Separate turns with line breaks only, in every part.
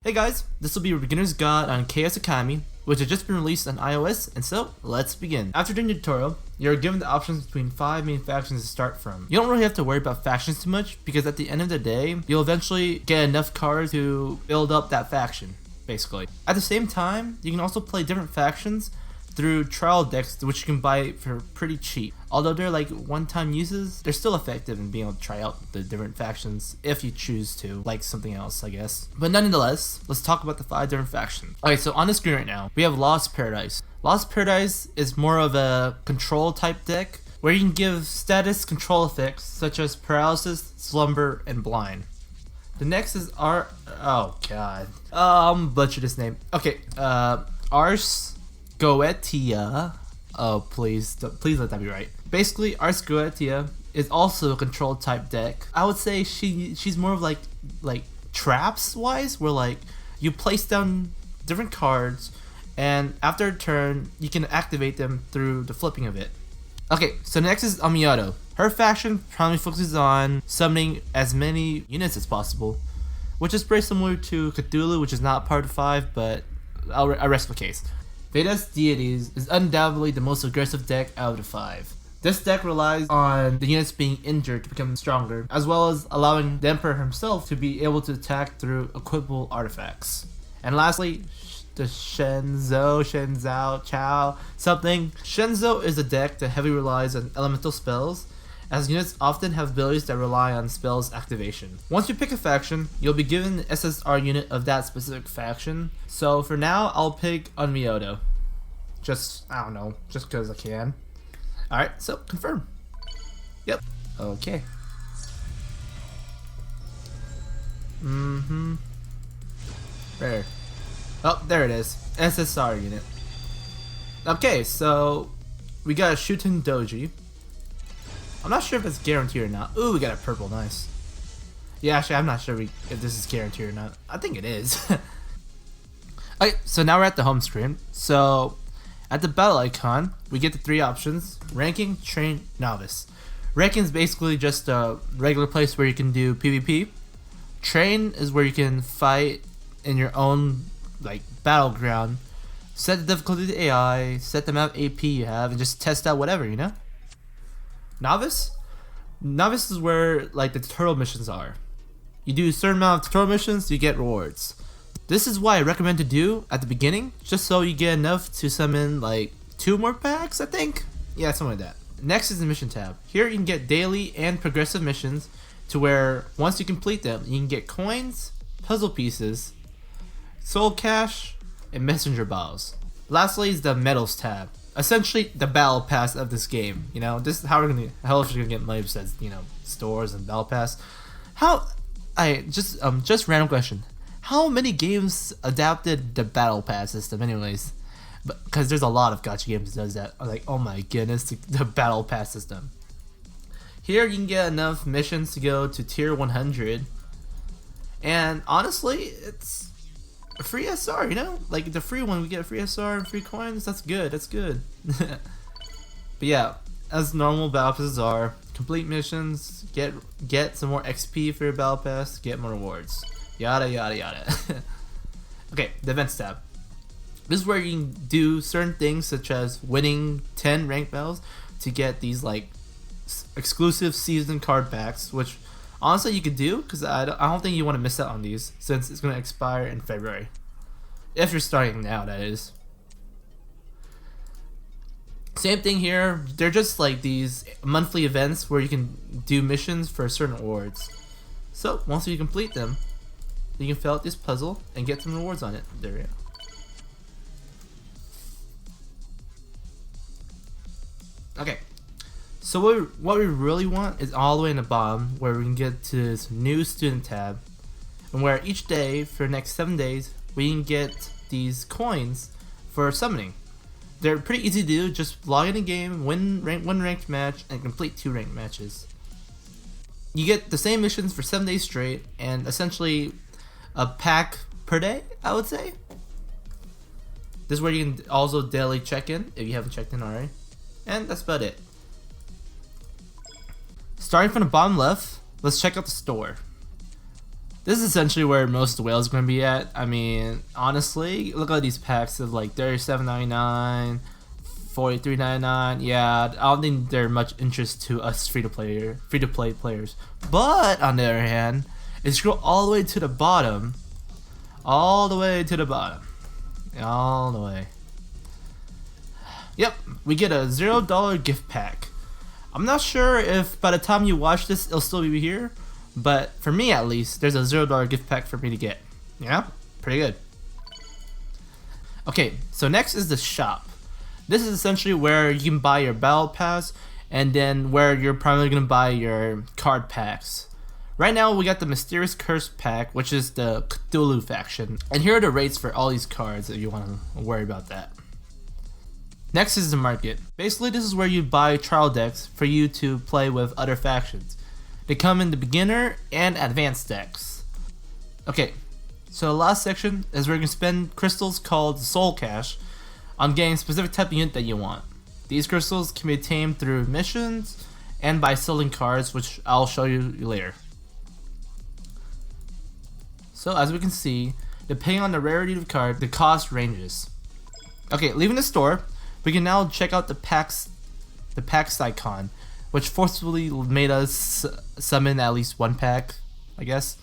Hey guys, this will be a beginner's guide on Chaos Academy, which has just been released on iOS, and so let's begin. After doing the tutorial, you're given the options between 5 main factions to start from. You don't really have to worry about factions too much, because at the end of the day, you'll eventually get enough cards to build up that faction, basically. At the same time, you can also play different factions through trial decks, which you can buy for pretty cheap. Although they're like one-time uses, they're still effective in being able to try out the different factions if you choose to, like something else, I guess. But nonetheless, let's talk about the 5 different factions. Alright, so on the screen right now, we have Lost Paradise. Lost Paradise is more of a control type deck, where you can give status control effects such as paralysis, slumber, and blind. The next is butcher this name. Okay, Ars Goetia. Oh, please let that be right. Basically, Ars Goetia is also a control type deck. I would say she's more of like traps wise, where like you place down different cards, and after a turn you can activate them through the flipping of it. Okay, so next is Amiyato. Her faction primarily focuses on summoning as many units as possible, which is pretty similar to Cthulhu, which is not part of 5, but I'll rest the case. Veda's Deities is undoubtedly the most aggressive deck out of the 5. This deck relies on the units being injured to become stronger, as well as allowing the Emperor himself to be able to attack through equipable artifacts. And lastly, the Shenzo is a deck that heavily relies on elemental spells, as units often have abilities that rely on spells activation. Once you pick a faction, you'll be given the SSR unit of that specific faction. So for now, I'll pick Onmyoto. Just because I can. Alright, so confirm. Yep. Okay. Where? Oh, there it is. SSR unit. Okay, so we got a Shuten Doji. I'm not sure if it's guaranteed or not. Ooh, we got a purple, nice. Yeah, actually, I'm not sure if this is guaranteed or not. I think it is. Okay, so now we're at the home screen. So, at the battle icon, we get the 3 options: ranking, train, novice. Ranking is basically just a regular place where you can do PvP. Train is where you can fight in your own battleground. Set the difficulty to AI, set the amount of AP you have, and just test out whatever, you know? Novice is where the tutorial missions are. You do a certain amount of tutorial missions, you get rewards. This is why I recommend to do at the beginning, just so you get enough to summon 2 more packs, I think. Yeah, something like that. Next is the mission tab. Here you can get daily and progressive missions, to where once you complete them, you can get coins, puzzle pieces, soul cash, and messenger balls. Lastly is the medals tab. Essentially the battle pass of this game. You know, this is how else are we gonna get money besides, stores and battle pass. Just random question. How many games adapted the battle pass system anyways? Because there's a lot of gacha games that does that. Oh my goodness, the battle pass system. Here you can get enough missions to go to tier 100. And honestly, it's a free SR, the free one, we get a free SR and free coins. That's good. But yeah, as normal battle passes are, complete missions, get some more XP for your battle pass, get more rewards, yada yada yada. Okay, the events tab. This is where you can do certain things such as winning 10 ranked battles to get these exclusive season card packs, which honestly you could do, because I don't think you want to miss out on these, since it's going to expire in February. If you're starting now, that is. Same thing here, they're just these monthly events where you can do missions for certain rewards. So once you complete them, you can fill out this puzzle and get some rewards on it. There we go. Okay. So what we really want is all the way in the bottom, where we can get to this new student tab, and where each day for the next 7 days we can get these coins for summoning. They're pretty easy to do. Just log in a game, win one ranked match, and complete 2 ranked matches. You get the same missions for 7 days straight, and essentially a pack per day, I would say. This is where you can also daily check in if you haven't checked in already, and that's about it. Starting from the bottom left, let's check out the store. This is essentially where most of the whales are going to be at. I mean, honestly, look at these packs of like $37.99, $43.99. Yeah, I don't think they're much interest to us free-to-play players. But on the other hand, if you scroll all the way to the bottom, all the way, yep, we get a $0 gift pack. I'm not sure if by the time you watch this, it'll still be here. But for me at least, there's a $0 gift pack for me to get. Yeah, pretty good. Okay, so next is the shop. This is essentially where you can buy your battle pass, and then where you're primarily going to buy your card packs. Right now we got the Mysterious Curse pack, which is the Cthulhu faction. And here are the rates for all these cards if you want to worry about that. Next is the market. Basically this is where you buy trial decks for you to play with other factions. They come in the beginner and advanced decks. Okay, so the last section is where you can spend crystals called Soul Cash on getting a specific type of unit that you want. These crystals can be obtained through missions and by selling cards, which I'll show you later. So as we can see, depending on the rarity of the card, the cost ranges. Okay, leaving the store, we can now check out the packs icon, which forcefully made us summon at least one pack, I guess.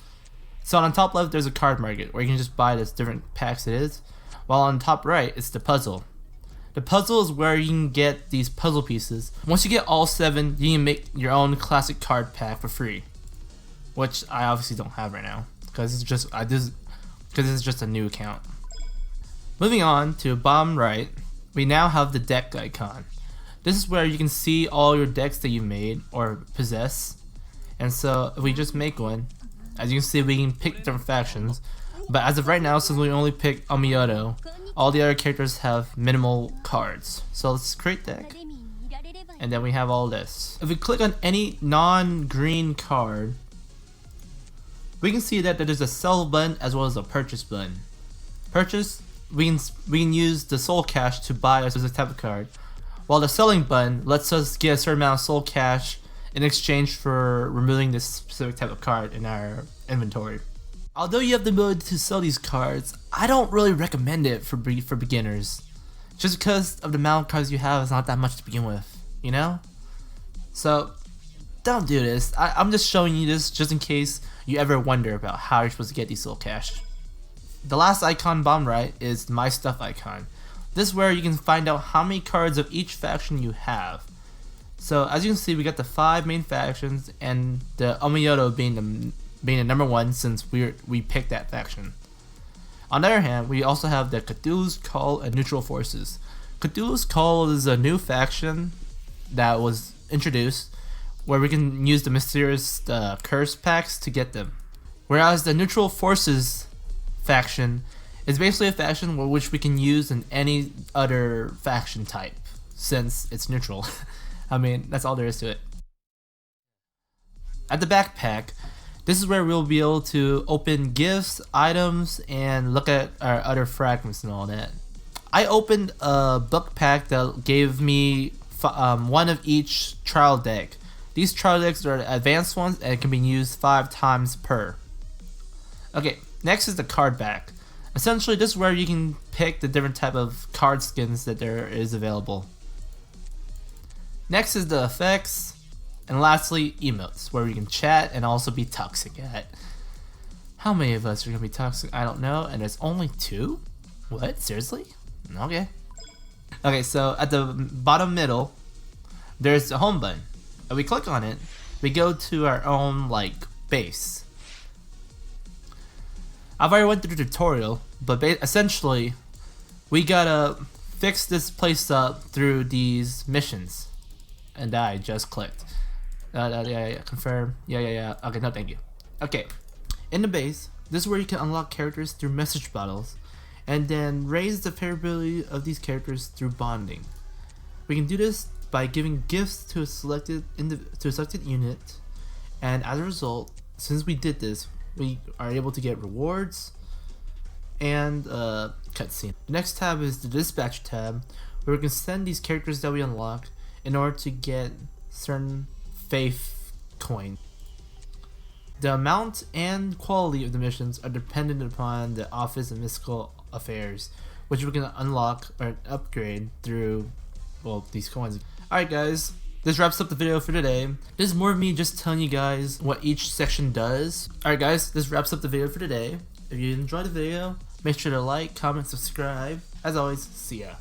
So on the top left, there's a card market where you can just buy the different packs it is, while on the top right, it's the puzzle. The puzzle is where you can get these puzzle pieces. Once you get all 7, you can make your own classic card pack for free, which I obviously don't have right now because it's just a new account. Moving on to bottom right, we now have the deck icon. This is where you can see all your decks that you made or possess. And so if we just make one, as you can see, we can pick different factions. But as of right now, since we only picked Amiyoto, all the other characters have minimal cards. So let's create deck. And then we have all this. If we click on any non-green card, we can see that there's a sell button as well as a purchase button. Purchase, we can use the soul cash to buy a specific type of card, while the selling button lets us get a certain amount of soul cash in exchange for removing this specific type of card in our inventory. Although you have the ability to sell these cards, I don't really recommend it for beginners, just because of the amount of cards you have is not that much to begin with, you know? So don't do this. I'm just showing you this just in case you ever wonder about how you're supposed to get these soul cash. The last icon bottom right is my stuff icon. This is where you can find out how many cards of each faction you have. So as you can see, we got the 5 main factions and the Amiyoto being the number 1 since we picked that faction. On the other hand, we also have the Cthulhu's Call and Neutral Forces. Cthulhu's Call is a new faction that was introduced where we can use the Mysterious Curse packs to get them. Whereas the Neutral Forces faction is basically a faction which we can use in any other faction type since it's neutral. I mean, that's all there is to it. At the backpack, this is where we'll be able to open gifts, items, and look at our other fragments and all that. I opened a book pack that gave me one of each trial deck. These trial decks are advanced ones and can be used 5 times per. Okay, next is the card back. Essentially, this is where you can pick the different type of card skins that there is available. Next is the effects. And lastly, emotes, where we can chat and also be toxic at. How many of us are going to be toxic? I don't know, and there's only 2? What? Seriously? Okay. Okay, so at the bottom middle, there's the home button. If we click on it, we go to our own, base. I've already went through the tutorial, but essentially, we gotta fix this place up through these missions. And I just clicked. Yeah, confirm. Yeah. Okay, no thank you. Okay, in the base, this is where you can unlock characters through message bottles, and then raise the favorability of these characters through bonding. We can do this by giving gifts to a selected unit, and as a result, since we did this, we are able to get rewards and cutscene. The next tab is the dispatch tab, where we can send these characters that we unlock in order to get certain faith coin. The amount and quality of the missions are dependent upon the Office of Mystical Affairs, which we can unlock or upgrade through, well, these coins. Alright guys, this wraps up the video for today. This is more of me just telling you guys what each section does. Alright guys, this wraps up the video for today. If you enjoyed the video, make sure to like, comment, subscribe. As always, see ya.